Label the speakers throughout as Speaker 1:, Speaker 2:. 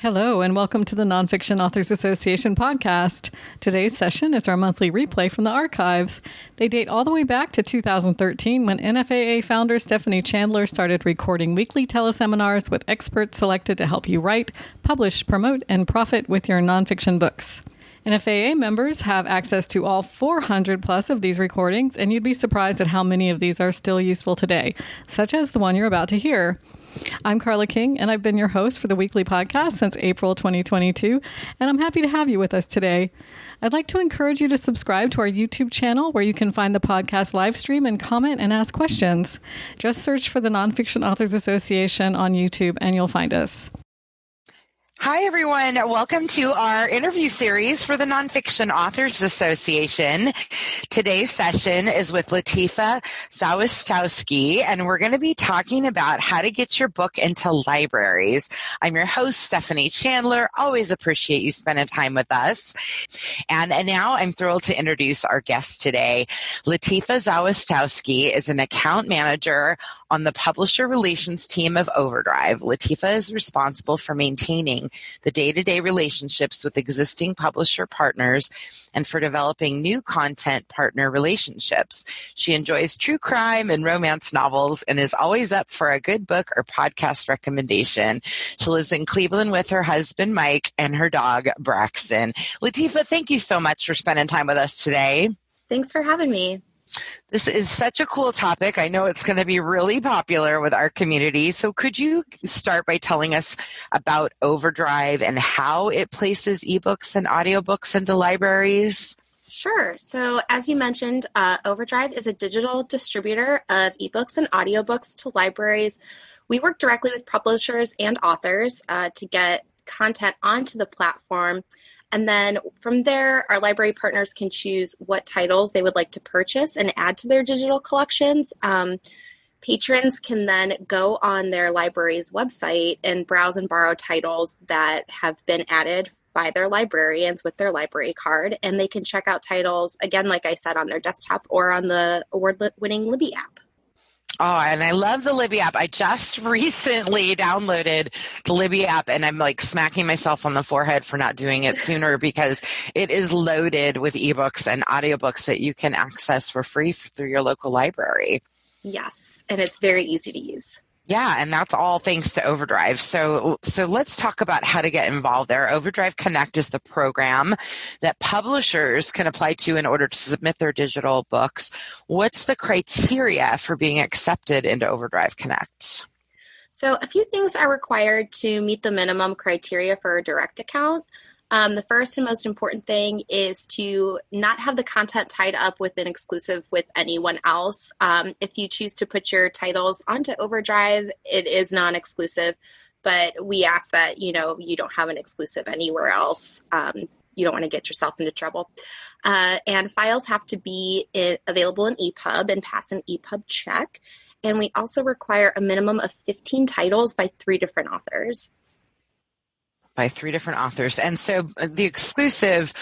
Speaker 1: Hello, and welcome to the Nonfiction Authors Association podcast. Today's session is our monthly replay from the archives. They date all the way back to 2013 when NFAA founder Stephanie Chandler started recording weekly teleseminars with experts selected to help you write, publish, promote, and profit with your nonfiction books. NFAA members have access to all 400 plus of these recordings, and you'd be surprised at how many of these are still useful today, such as the one you're about to hear. I'm Carla King, and I've been your host for the weekly podcast since April 2022, and I'm happy to have you with us today. I'd like to encourage you to subscribe to our YouTube channel where you can find the podcast live stream and comment and ask questions. Just search for the Nonfiction Authors Association on YouTube and you'll find us.
Speaker 2: Hi, everyone. Welcome to our interview series for the Nonfiction Authors Association. Today's session is with Lateefah Zawistowski, and we're going to be talking about how to get your book into libraries. I'm your host, Stephanie Chandler. Always appreciate you spending time with us. And now I'm thrilled to introduce our guest today. Lateefah Zawistowski is an account manager on the publisher relations team of Overdrive. Lateefah is responsible for maintaining the day-to-day relationships with existing publisher partners and for developing new content partner relationships. She enjoys true crime and romance novels and is always up for a good book or podcast recommendation. She lives in Cleveland with her husband, Mike, and her dog, Braxton. Lateefah, thank you so much for spending time with us today.
Speaker 3: Thanks for having me.
Speaker 2: This is such a cool topic. I know it's going to be really popular with our community. So could you start by telling us about Overdrive and how it places ebooks and audiobooks into libraries?
Speaker 3: Sure. So as you mentioned, Overdrive is a digital distributor of ebooks and audiobooks to libraries. We work directly with publishers and authors to get content onto the platform. And then from there, our library partners can choose what titles they would like to purchase and add to their digital collections. Patrons can then go on their library's website and browse and borrow titles that have been added by their librarians with their library card. And they can check out titles, again, like I said, on their desktop or on the award-winning Libby app.
Speaker 2: Oh, and I love the Libby app. I just recently downloaded the Libby app, and I'm like smacking myself on the forehead for not doing it sooner because it is loaded with ebooks and audiobooks that you can access for free through your local library.
Speaker 3: Yes, and it's very easy to use.
Speaker 2: Yeah, and that's all thanks to Overdrive. So let's talk about how to get involved there. Overdrive Connect is the program that publishers can apply to in order to submit their digital books. What's the criteria for being accepted into Overdrive Connect?
Speaker 3: So a few things are required to meet the minimum criteria for a direct account. The first and most important thing is to not have the content tied up with an exclusive with anyone else. If you choose to put your titles onto Overdrive, it is non-exclusive, but we ask that, you don't have an exclusive anywhere else. You don't want to get yourself into trouble. And files have to be available in EPUB and pass an EPUB check. And we also require a minimum of 15 titles by 3 different authors.
Speaker 2: By 3 different authors. And so the exclusive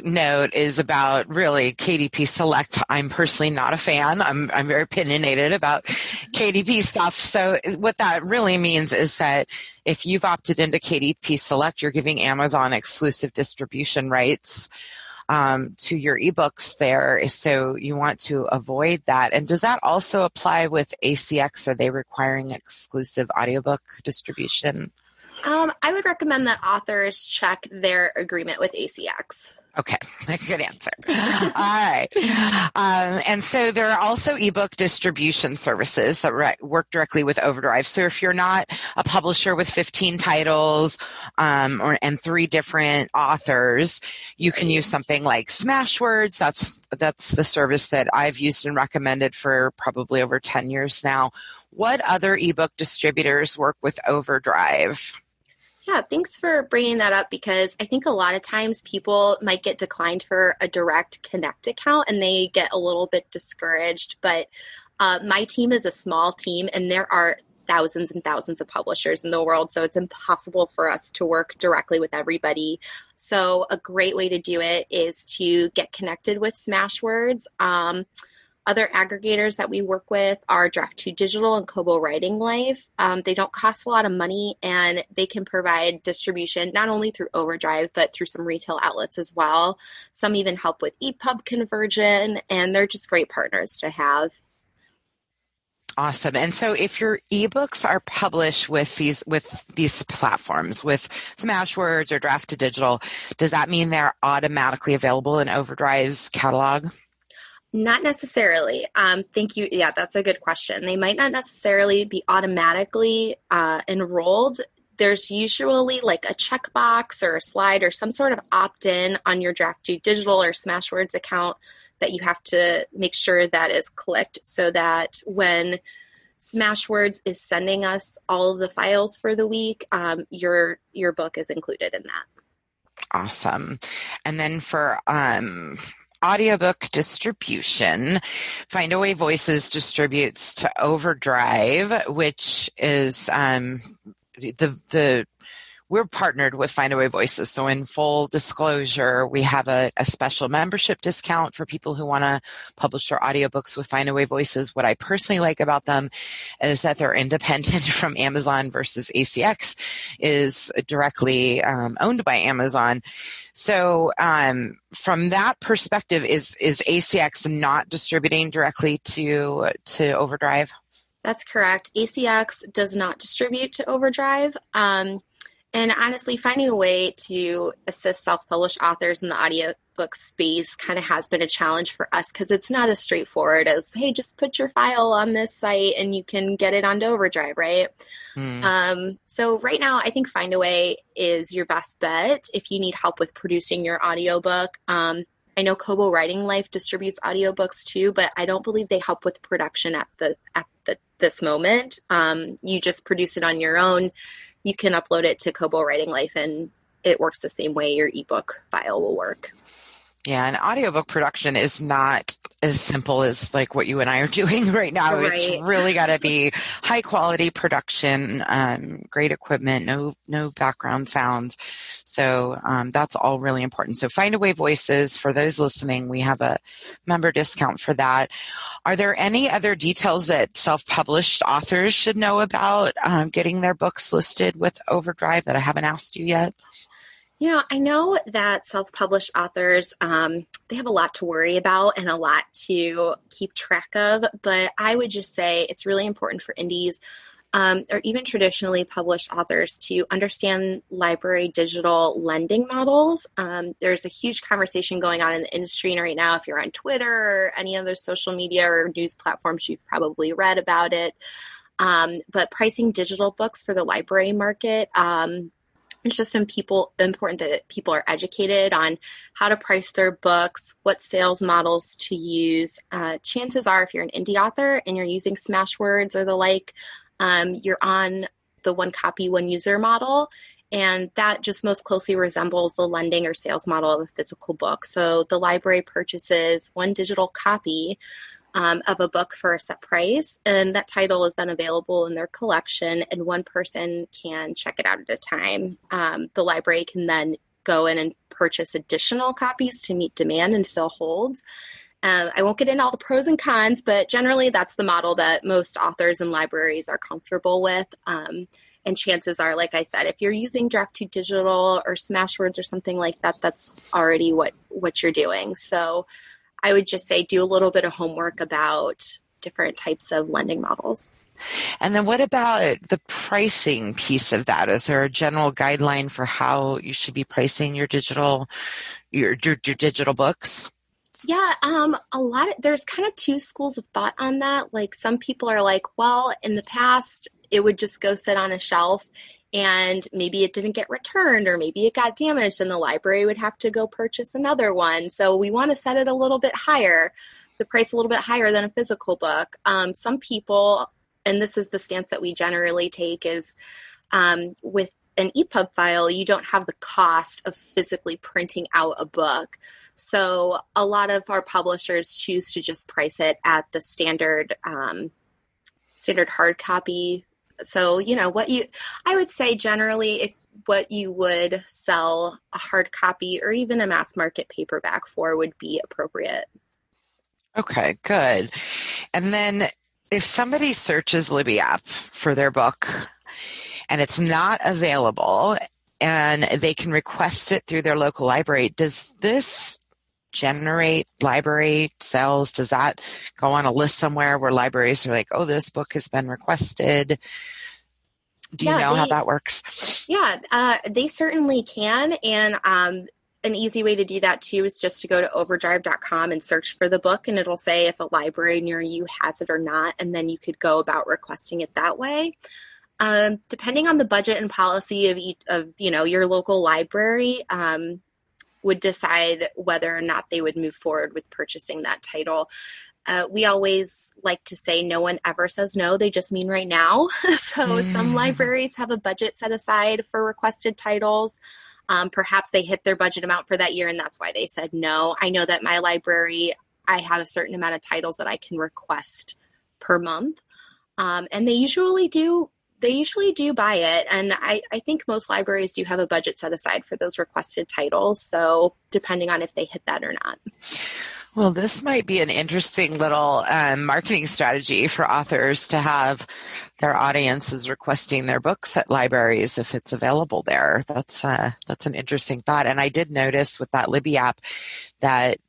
Speaker 2: note is about really KDP Select. I'm personally not a fan. I'm very opinionated about KDP stuff. So what that really means is that if you've opted into KDP Select, you're giving Amazon exclusive distribution rights to your ebooks there. So you want to avoid that. And does that also apply with ACX? Are they requiring exclusive audiobook distribution?
Speaker 3: I would recommend that authors check their agreement with ACX.
Speaker 2: Okay, good answer. All right. And so there are also ebook distribution services that work directly with Overdrive. So if you're not a publisher with 15 titles and 3 different authors, you can use something like Smashwords. That's the service that I've used and recommended for probably over 10 years now. What other ebook distributors work with Overdrive?
Speaker 3: Yeah, thanks for bringing that up because I think a lot of times people might get declined for a direct Connect account and they get a little bit discouraged. But my team is a small team and there are thousands and thousands of publishers in the world. So it's impossible for us to work directly with everybody. So a great way to do it is to get connected with Smashwords. Other aggregators that we work with are Draft2 Digital and Kobo Writing Life. They don't cost a lot of money, and they can provide distribution not only through Overdrive, but through some retail outlets as well. Some even help with EPUB conversion, and they're just great partners to have.
Speaker 2: Awesome. And so if your ebooks are published with these platforms, with Smashwords or Draft2 Digital, does that mean they're automatically available in Overdrive's catalog?
Speaker 3: Not necessarily. Thank you. Yeah, that's a good question. They might not necessarily be automatically enrolled. There's usually like a checkbox or a slide or some sort of opt-in on your Draft2 Digital or Smashwords account that you have to make sure that is clicked, so that when Smashwords is sending us all of the files for the week, your book is included in that.
Speaker 2: Awesome. And then for audiobook distribution, Findaway Voices distributes to Overdrive, which is we're partnered with Findaway Voices. So in full disclosure, we have a special membership discount for people who want to publish their audiobooks with Findaway Voices. What I personally like about them is that they're independent from Amazon, versus ACX is directly owned by Amazon. So from that perspective, is ACX not distributing directly to Overdrive?
Speaker 3: That's correct. ACX does not distribute to Overdrive. And honestly, finding a way to assist self-published authors in the audiobook space kind of has been a challenge for us, because it's not as straightforward as, hey, just put your file on this site and you can get it onto Overdrive, right? So right now, I think Findaway is your best bet if you need help with producing your audiobook. I know Kobo Writing Life distributes audiobooks too, but I don't believe they help with production at this moment. You just produce it on your own. You can upload it to Kobo Writing Life, and it works the same way your ebook file will work.
Speaker 2: Yeah, and audiobook production is not as simple as like what you and I are doing right now.
Speaker 3: Right.
Speaker 2: It's really got to be high quality production, great equipment, no background sounds. So that's all really important. So Findaway Voices, for those listening, we have a member discount for that. Are there any other details that self-published authors should know about getting their books listed with Overdrive that I haven't asked you yet?
Speaker 3: You know, I know that self-published authors, they have a lot to worry about and a lot to keep track of, but I would just say it's really important for indies or even traditionally published authors to understand library digital lending models. There's a huge conversation going on in the industry right now. If you're on Twitter or any other social media or news platforms, you've probably read about it. But pricing digital books for the library market, it's just important that people are educated on how to price their books, what sales models to use. Chances are, if you're an indie author and you're using Smashwords or the like, you're on the one copy, one user model, and that just most closely resembles the lending or sales model of a physical book. So the library purchases one digital copy of a book for a set price, and that title is then available in their collection, and one person can check it out at a time. The library can then go in and purchase additional copies to meet demand and fill holds. I won't get into all the pros and cons, but generally that's the model that most authors and libraries are comfortable with. And chances are, like I said, if you're using Draft2 Digital or Smashwords or something like that, that's already what you're doing. So I would just say do a little bit of homework about different types of lending models.
Speaker 2: And then what about the pricing piece of that? Is there a general guideline for how you should be pricing your digital books?
Speaker 3: Yeah, there's kind of two schools of thought on that. Like some people are like, well, in the past, it would just go sit on a shelf and maybe it didn't get returned or maybe it got damaged and the library would have to go purchase another one. So we want to set it a little bit higher, the price a little bit higher than a physical book. Some people, and this is the stance that we generally take, is with an EPUB file, you don't have the cost of physically printing out a book. So a lot of our publishers choose to just price it at the standard hard copy. So, I would say generally what you would sell a hard copy or even a mass market paperback for would be appropriate.
Speaker 2: Okay, good. And then if somebody searches Libby app for their book and it's not available and they can request it through their local library, does this generate library sales? Does that go on a list somewhere where libraries are like, oh, this book has been requested? Do you know how that works?
Speaker 3: Yeah, they certainly can. And an easy way to do that too is just to go to overdrive.com and search for the book, and it'll say if a library near you has it or not, and then you could go about requesting it that way. Depending on the budget and policy of your local library, would decide whether or not they would move forward with purchasing that title. We always like to say no one ever says no, they just mean right now. So some libraries have a budget set aside for requested titles. Perhaps they hit their budget amount for that year and that's why they said no. I know that my library, I have a certain amount of titles that I can request per month. And they usually do buy it. And I think most libraries do have a budget set aside for those requested titles. So depending on if they hit that or not.
Speaker 2: Well, this might be an interesting little marketing strategy for authors to have their audiences requesting their books at libraries if it's available there. That's an interesting thought. And I did notice with that Libby app that,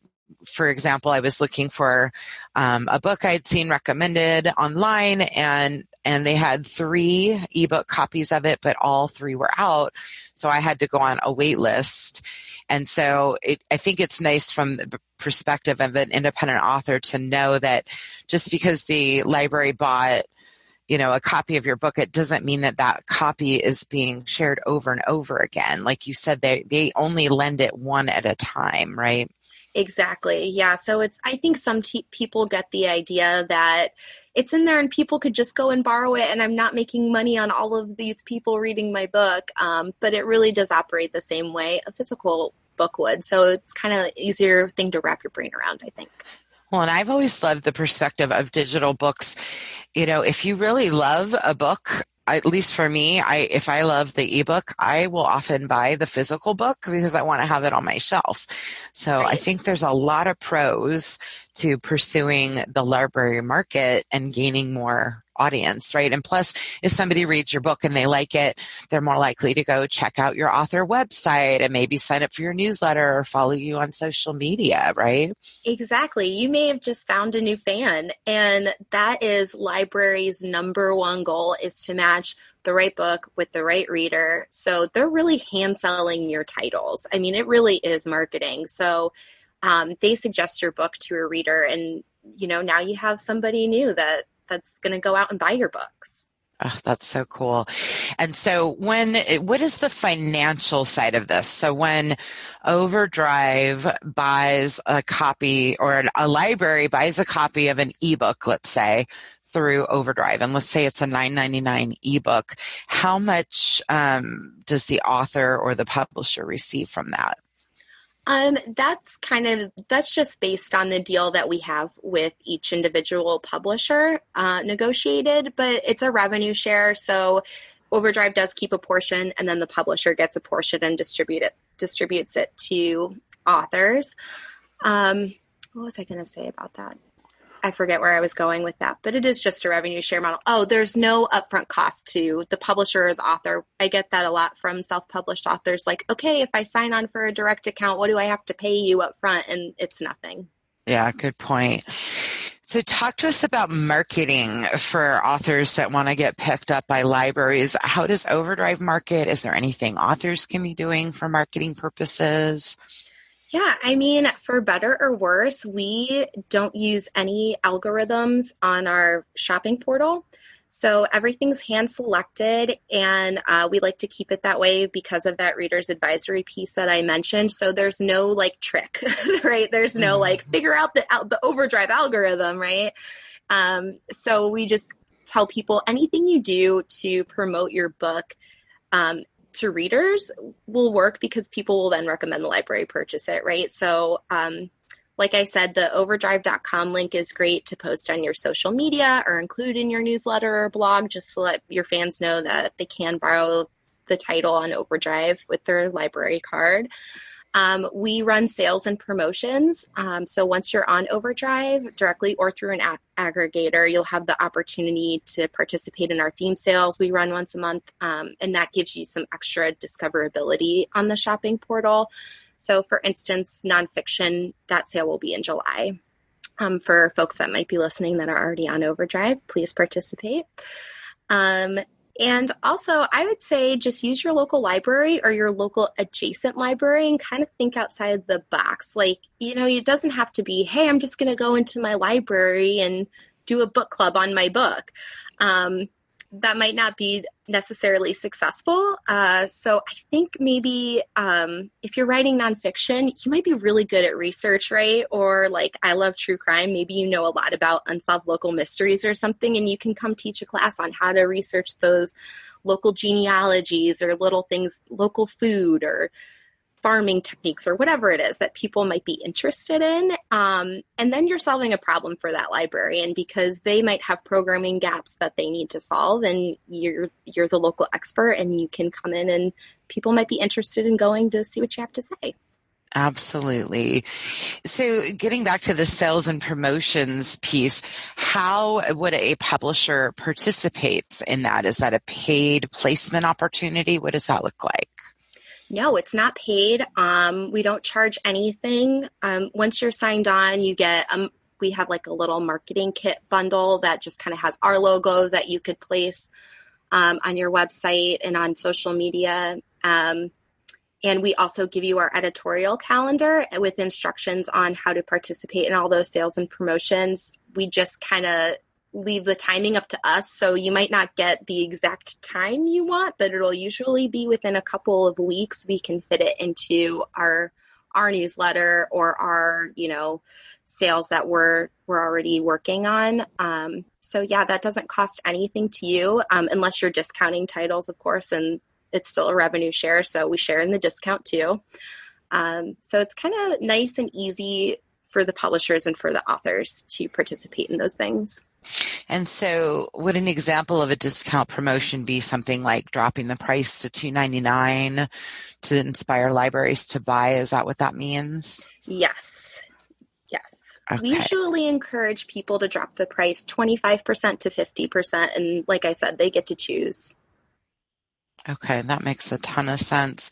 Speaker 2: for example, I was looking for a book I'd seen recommended online, and they had 3 ebook copies of it, but all 3 were out. So I had to go on a wait list. And so I think it's nice from the perspective of an independent author to know that just because the library bought, a copy of your book, it doesn't mean that that copy is being shared over and over again. Like you said, they only lend it one at a time, right?
Speaker 3: Exactly. Yeah. So I think some people get the idea that it's in there and people could just go and borrow it and I'm not making money on all of these people reading my book. But it really does operate the same way a physical book would. So it's kind of an easier thing to wrap your brain around, I think.
Speaker 2: Well, and I've always loved the perspective of digital books. If you really love a book, at least for me, if I love the ebook, I will often buy the physical book because I want to have it on my shelf. So right. I think there's a lot of pros to pursuing the library market and gaining more audience, right? And plus, if somebody reads your book and they like it, they're more likely to go check out your author website and maybe sign up for your newsletter or follow you on social media, right?
Speaker 3: Exactly. You may have just found a new fan, and that is libraries' number one goal, is to match the right book with the right reader. So they're really hand selling your titles. I mean, it really is marketing. So they suggest your book to a reader, and now you have somebody new that's going to go out and buy your books.
Speaker 2: Oh, that's so cool. And so what is the financial side of this? So when Overdrive buys a copy, or a library buys a copy of an ebook, let's say, through Overdrive, and let's say it's a $9.99 ebook, how much does the author or the publisher receive from that?
Speaker 3: That's just based on the deal that we have with each individual publisher negotiated, but it's a revenue share. So Overdrive does keep a portion, and then the publisher gets a portion and distributes it to authors. What was I going to say about that? I forget where I was going with that, but it is just a revenue share model. Oh, there's no upfront cost to the publisher or the author. I get that a lot from self-published authors. Like, okay, if I sign on for a direct account, what do I have to pay you up front? And it's nothing.
Speaker 2: Yeah, good point. So talk to us about marketing for authors that want to get picked up by libraries. How does Overdrive market? Is there anything authors can be doing for marketing purposes?
Speaker 3: Yeah, I mean, for better or worse, we don't use any algorithms on our shopping portal. So everything's hand selected, and we like to keep it that way because of that reader's advisory piece that I mentioned. So there's no trick, right? There's no figure out the Overdrive algorithm, right? So we just tell people anything you do to promote your book to readers will work, because people will then recommend the library purchase it, right? So like I said, the overdrive.com link is great to post on your social media or include in your newsletter or blog, just to let your fans know that they can borrow the title on Overdrive with their library card. We run sales and promotions. So once you're on Overdrive, directly or through an aggregator, you'll have the opportunity to participate in our theme sales we run once a month. And that gives you some extra discoverability on the shopping portal. So for instance, nonfiction, that sale will be in July. For folks that might be listening that are already on Overdrive, please participate. And also, I would say just use your local library or your local adjacent library and kind of think outside the box. Like, it doesn't have to be, hey, I'm just going to go into my library and do a book club on my book. That might not be necessarily successful. So I think maybe if you're writing nonfiction, you might be really good at research, right? Or like, I love true crime. Maybe you know a lot about unsolved local mysteries or something, and you can come teach a class on how to research those local genealogies or little things, local food or farming techniques or whatever it is that people might be interested in. And then you're solving a problem for that librarian because they might have programming gaps that they need to solve, and you're the local expert and you can come in and people might be interested in going to see what you have to say.
Speaker 2: Absolutely. So getting back to the sales and promotions piece, how would a publisher participate in that? Is that a paid placement opportunity? What does that look like?
Speaker 3: No, it's not paid. We don't charge anything. Once you're signed on, you get, we have like a little marketing kit bundle that just kind of has our logo that you could place on your website and on social media. And we also give you our editorial calendar with instructions on how to participate in all those sales and promotions. We just kind of leave the timing up to us. So you might not get the exact time you want, but it'll usually be within a couple of weeks. We can fit it into our newsletter or our, sales that we're already working on. So yeah, that doesn't cost anything to you unless you're discounting titles, of course, and it's still a revenue share. So we share in the discount too. So it's kind of nice and easy for the publishers and for the authors to participate in those things.
Speaker 2: And so would an example of a discount promotion be something like dropping the price to $2.99 to inspire libraries to buy? Is that what that means?
Speaker 3: Yes.
Speaker 2: Okay.
Speaker 3: We usually encourage people to drop the price 25% to 50%. And like I said, they get to choose.
Speaker 2: Okay, that makes a ton of sense.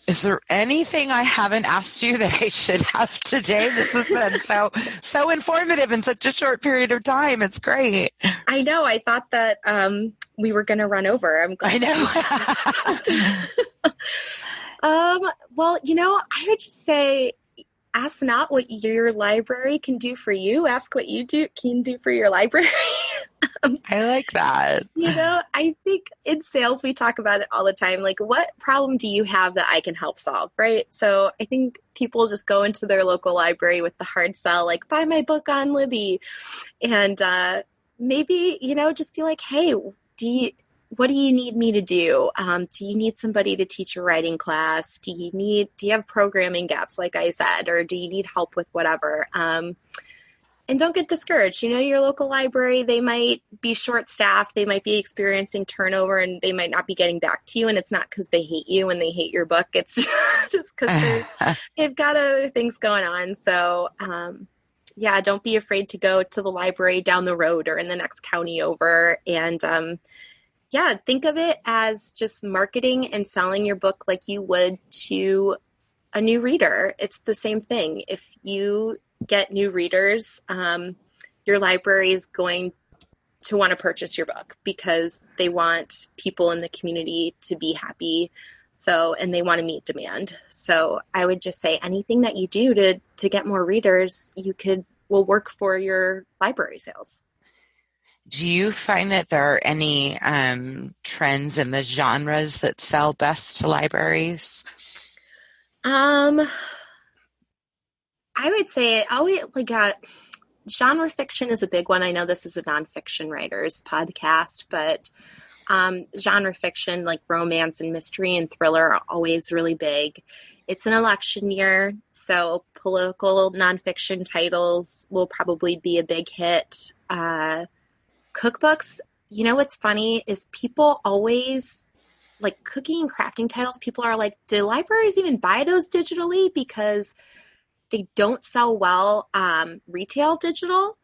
Speaker 2: Is there anything I haven't asked you that I should have today? This has been so informative in such a short period of time. It's great.
Speaker 3: I know. I thought that we were going to run over. I'm glad.
Speaker 2: I
Speaker 3: know. Well, I would just say, ask not what your library can do for you. Ask what you can do for your library.
Speaker 2: I like that.
Speaker 3: I think in sales, we talk about it all the time. Like, what problem do you have that I can help solve, right? So I think people just go into their local library with the hard sell, like, buy my book on Libby. And maybe, just be like, hey, what do you need me to do? Do you need somebody to teach a writing class? Do you have programming gaps, like I said, or do you need help with whatever? And don't get discouraged. Your local library, they might be short-staffed. They might be experiencing turnover and they might not be getting back to you. And it's not because they hate you and they hate your book. It's just because they've got other things going on. So, yeah, don't be afraid to go to the library down the road or in the next county over. And, yeah, think of it as just marketing and selling your book like you would to a new reader. It's the same thing. If you get new readers, your library is going to want to purchase your book because they want people in the community to be happy. So, and they want to meet demand. So I would just say anything that you do to get more readers, will work for your library sales.
Speaker 2: Do you find that there are any trends in the genres that sell best to libraries?
Speaker 3: I would say genre fiction is a big one. I know this is a nonfiction writers podcast, but genre fiction like romance and mystery and thriller are always really big. It's an election year, so political nonfiction titles will probably be a big hit. Cookbooks, what's funny is people always like cooking and crafting titles, people are like, do libraries even buy those digitally? Because they don't sell well retail digital.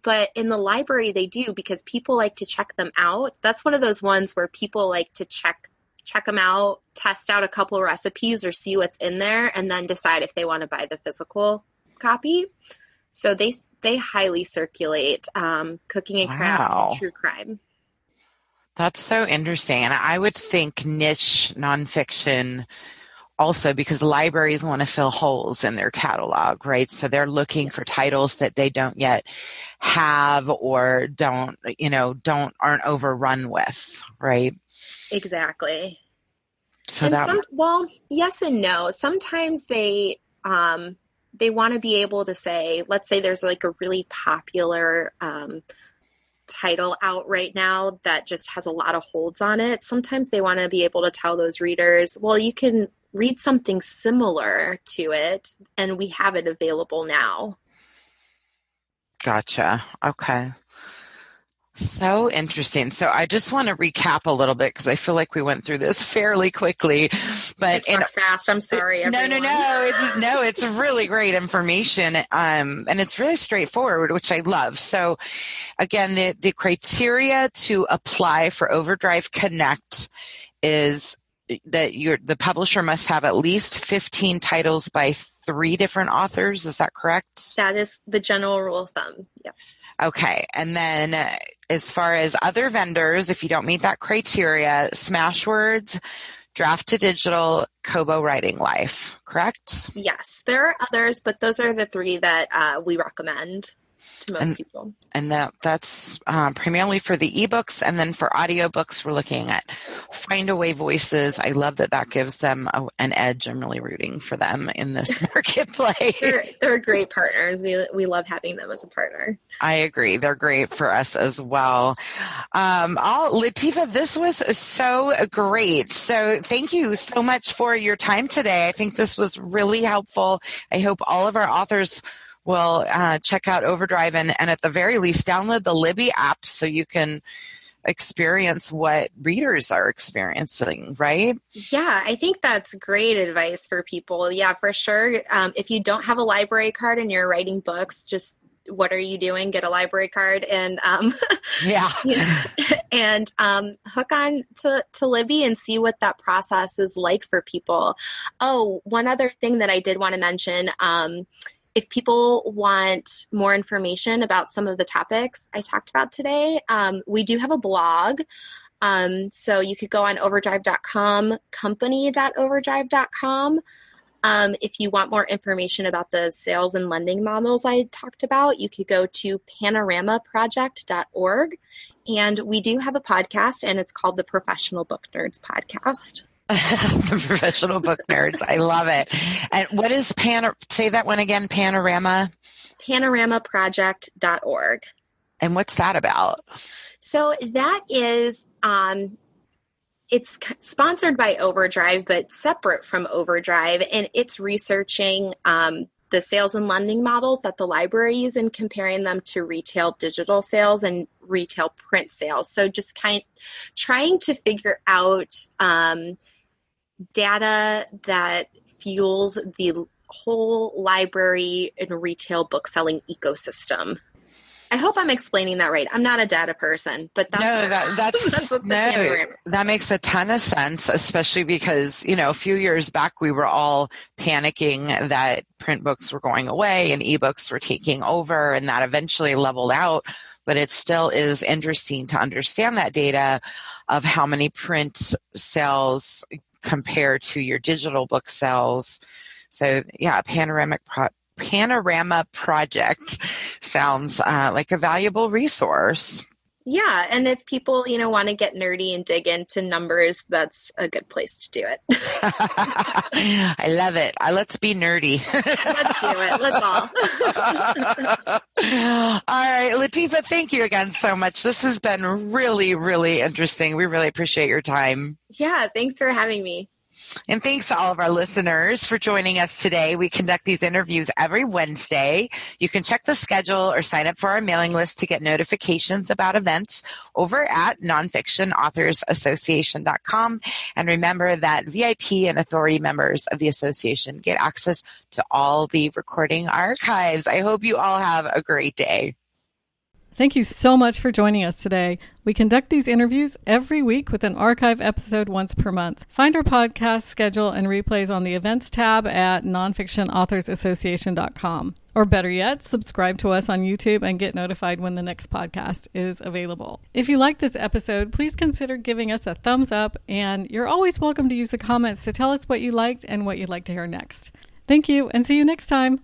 Speaker 3: But in the library, they do, because people like to check them out. That's one of those ones where people like to check them out, test out a couple of recipes or see what's in there, and then decide if they want to buy the physical copy. So they highly circulate cooking and craft and true crime.
Speaker 2: That's so interesting. And I would think niche nonfiction also, because libraries want to fill holes in their catalog, right? So they're looking for titles that they don't yet have or aren't overrun with, right?
Speaker 3: Exactly.
Speaker 2: So
Speaker 3: yes and no. Sometimes they want to be able to say, let's say there's like a really popular title out right now that just has a lot of holds on it. Sometimes they want to be able to tell those readers, well, you can read something similar to it, and we have it available now.
Speaker 2: Gotcha. Okay. So interesting. So I just want to recap a little bit because I feel like we went through this fairly quickly. But
Speaker 3: fast. I'm sorry.
Speaker 2: No. It's really great information, and it's really straightforward, which I love. So, again, the criteria to apply for Overdrive Connect is that the publisher must have at least 15 titles by 3 different authors. Is that correct?
Speaker 3: That is the general rule of thumb. Yes.
Speaker 2: Okay. And then as far as other vendors, if you don't meet that criteria, Smashwords, Draft to Digital, Kobo Writing Life, correct?
Speaker 3: Yes. There are others, but those are the 3 that we recommend to most people.
Speaker 2: And that's primarily for the ebooks. And then for audiobooks, we're looking at Findaway Voices. I love that gives them an edge. I'm really rooting for them in this marketplace.
Speaker 3: They're great partners. We love having them as a partner.
Speaker 2: I agree. They're great for us as well. Lateefah, this was so great. So thank you so much for your time today. I think this was really helpful. I hope all of our authors will check out Overdrive and at the very least download the Libby app so you can experience what readers are experiencing, right?
Speaker 3: Yeah, I think that's great advice for people. Yeah, for sure. If you don't have a library card and you're writing books, just what are you doing? Get a library card and hook on to Libby and see what that process is like for people. Oh, one other thing that I did want to mention, if people want more information about some of the topics I talked about today, we do have a blog. So you could go on overdrive.com, company.overdrive.com. If you want more information about the sales and lending models I talked about, you could go to panoramaproject.org. And we do have a podcast, and it's called the Professional Book Nerds Podcast.
Speaker 2: The Professional Book Nerds. I love it. And what is say that one again, Panorama?
Speaker 3: Panoramaproject.org.
Speaker 2: And what's that about?
Speaker 3: So that is, it's sponsored by Overdrive, but separate from Overdrive. And it's researching the sales and lending models that the library use and comparing them to retail digital sales and retail print sales. So just trying to figure out data that fuels the whole library and retail book selling ecosystem. I hope I'm explaining that right. I'm not a data person, but
Speaker 2: that makes a ton of sense, especially because, a few years back we were all panicking that print books were going away and ebooks were taking over, and that eventually leveled out. But it still is interesting to understand that data of how many print sales compare to your digital book sales. So yeah, Panorama Project sounds like a valuable resource.
Speaker 3: Yeah, and if people, want to get nerdy and dig into numbers, that's a good place to do it.
Speaker 2: I love it. Let's be nerdy.
Speaker 3: Let's do it. Let's all.
Speaker 2: All right, Lateefah, thank you again so much. This has been really, really interesting. We really appreciate your time.
Speaker 3: Yeah, thanks for having me.
Speaker 2: And thanks to all of our listeners for joining us today. We conduct these interviews every Wednesday. You can check the schedule or sign up for our mailing list to get notifications about events over at nonfictionauthorsassociation.com. And remember that VIP and authority members of the association get access to all the recording archives. I hope you all have a great day.
Speaker 1: Thank you so much for joining us today. We conduct these interviews every week with an archive episode once per month. Find our podcast schedule and replays on the events tab at nonfictionauthorsassociation.com. Or better yet, subscribe to us on YouTube and get notified when the next podcast is available. If you like this episode, please consider giving us a thumbs up, and you're always welcome to use the comments to tell us what you liked and what you'd like to hear next. Thank you, and see you next time.